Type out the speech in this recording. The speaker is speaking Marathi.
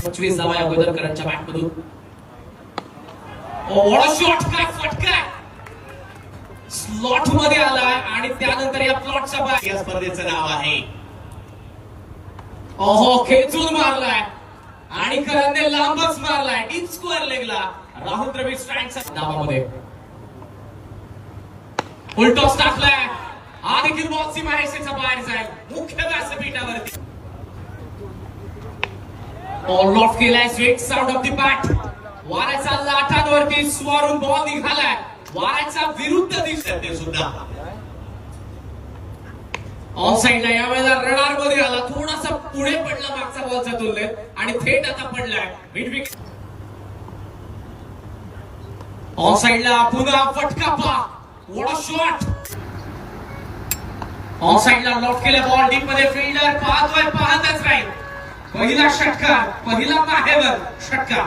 25 धावा या गोदरकरांच्या बॅटमधून. शॉट काय फटका स्लॉट मध्ये आलाय आणि त्यानंतर या प्लॉटचा या स्पर्धेचं नाव आहे. खेचून मारलाय आणि करंदे लांबच मारलाय. डीप स्क्वेअर लेगला राहुल द्रविड स्ट्राईकच्या नावामध्ये फुल टॉस टाकलाय. हा देखील बॉल सीमारेषेच्या बाहेर जाईल मुख्य व्यासपीठावरती. बॉल लॉफ्ट केलाय. Straight sound of the bat. वाऱ्याचा लाटांवरती स्वारून बॉल निघालाय. वाऱ्याच्या विरुद्ध दिसते सुद्धा ऑन साइडला यावेळेला रडार मध्ये आला. थोडासा पुढे पडला मागचा बॉलच्या तुलनेत आणि थेट आता पडलाय मिड विकेट. ऑन साइडला पुन्हा फटका पा. What a shot. ऑन साइडला लॉफ्ट केला बॉल डीप मध्ये. फिल्डर पाहतोय पाहतच राहील. पहिला षटकार पहिला माहेवर षटकार.